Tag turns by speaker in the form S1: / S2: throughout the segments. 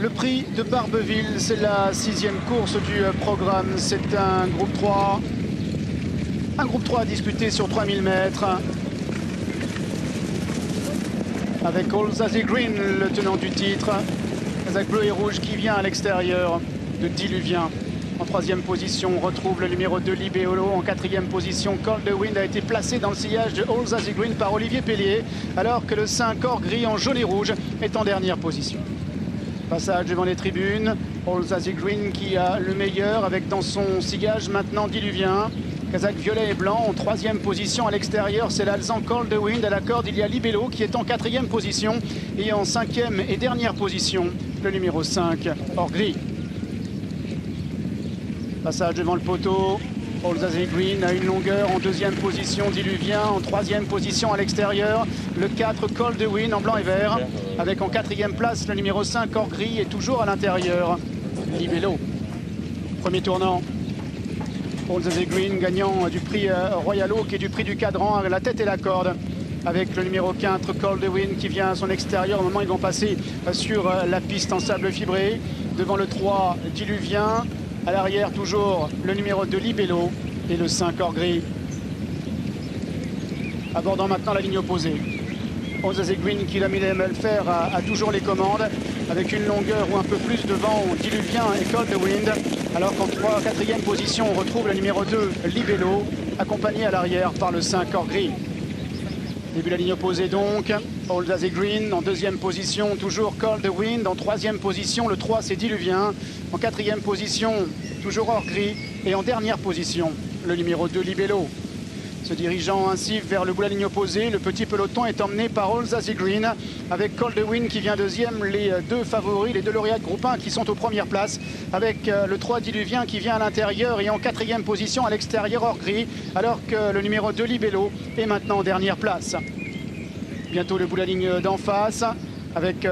S1: Le prix de Barbeville, c'est la 6e course du programme. C'est un groupe 3. Un groupe 3 disputé sur 3000 mètres. Avec All Zazie Green, le tenant du titre. Kazakh bleu et rouge qui vient à l'extérieur de Diluvien. En 3e position, on retrouve le numéro 2 Libéolo. En 4e position, Cold Wind a été placé dans le sillage de All Zazie Green par Olivier Pellier, alors que le 5 Or Gris en jaune et rouge est en dernière position. Passage devant les tribunes, All Zazie Green qui a le meilleur avec dans son sillage maintenant Diluvien. Kazakh violet et blanc en 3e position à l'extérieur, c'est l'Alzan Cold Wind. À la corde, il y a Libello qui est en 4e position. Et en 5e et dernière position, le numéro 5, Or Gris. Passage devant le poteau. All Zazie Green a une longueur en 2e position, Diluvien en 3e position à l'extérieur. Le 4 Cold Wind en blanc et vert, avec en 4e place le numéro 5 Or Gris et toujours à l'intérieur Libello. Premier tournant. All Zazie Green gagnant du prix Royal Oak et du prix du cadran avec la tête et la corde. Avec le numéro 4 Cold Wind qui vient à son extérieur. Au moment ils vont passer sur la piste en sable fibré. Devant le 3 Diluvien. À l'arrière, toujours le numéro 2 Libello et le 5 Or Gris. Abordant maintenant la ligne opposée. All Zazie Green qui l'a mis les mains faire a toujours les commandes. Avec une longueur ou un peu plus devant Diluvien et Cold Wind. Alors qu'en 4e position, on retrouve le numéro 2 Libello, accompagné à l'arrière par le 5 Or Gris. Début de la ligne opposée donc. All Zazie Green en 2e position, toujours Cold Wind. En 3e position, le 3 c'est Diluvien. En 4e position, toujours Or Gris. Et en dernière position, le numéro 2 Libello. Se dirigeant ainsi vers le bout de la ligne opposée, le petit peloton est emmené par All Zazie Green avec Cold Wind qui vient 2e, les 2 favoris, les 2 lauréats de groupe 1 qui sont aux premières places, avec le 3 Diluvien qui vient à l'intérieur et en 4e position à l'extérieur Or Gris, alors que le numéro 2 Libello est maintenant en dernière place. Bientôt le bout de la ligne d'en face avec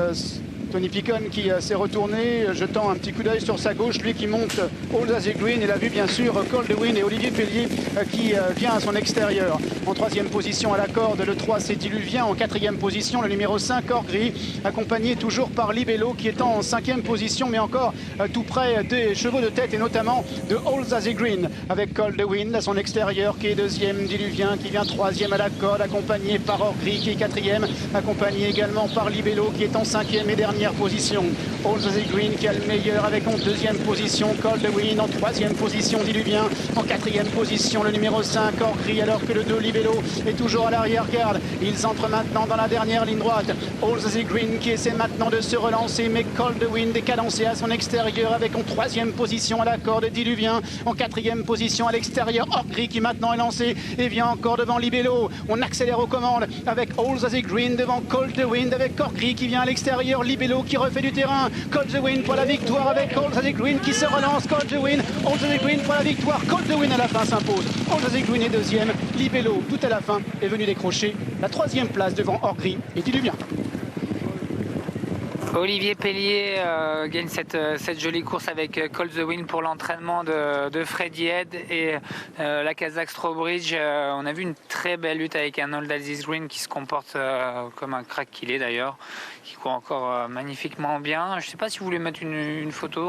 S1: Tony Picon qui s'est retourné, jetant un petit coup d'œil sur sa gauche, lui qui monte All Zazie Green. Il a vu bien sûr Cold Wind et Olivier Pellier qui vient à son extérieur. En 3e position à la corde, le 3 c'est Diluvien. En 4e position, le numéro 5 Or Gris, accompagné toujours par Libello qui est en 5e position, mais encore tout près des chevaux de tête et notamment de All Zazie Green avec Cold Wind à son extérieur qui est 2e, Diluvien qui vient 3e à la corde, accompagné par Or Gris qui est 4e, accompagné également par Libello qui est en 5e et dernière position. All Zazie Green qui a le meilleur avec en 2e position Cold Wind, en 3e position Diluvien, en 4e position le numéro 5 Or Gris, alors que le 2 Libello est toujours à l'arrière-garde. Ils entrent maintenant dans la dernière ligne droite. All Zazie Green qui essaie maintenant de se relancer, mais Cold Wind est cadencé à son extérieur avec en 3e position à la corde Diluvien, en 4e position à l'extérieur Or Gris qui maintenant est lancé et vient encore devant Libello. On accélère aux commandes avec All Zazie Green devant Cold Wind, avec Or Gris qui vient à l'extérieur, Libello qui refait du terrain. Cold Wind pour la victoire avec All Zazie Green qui se relance. Cold Wind, All Zazie Green pour la victoire. Cold Wind à la fin s'impose. All Zazie Green est 2e. Libello tout à la fin est venu décrocher la 3e place devant Or Gris et Diluvien.
S2: Olivier Pellier gagne cette jolie course avec Cold Wind pour l'entraînement de Freddy Head et la Kazakh Strawbridge. On a vu une très belle lutte avec un All Zazie Green qui se comporte comme un crack qu'il est d'ailleurs, qui court encore magnifiquement bien. Je ne sais pas si vous voulez mettre une photo.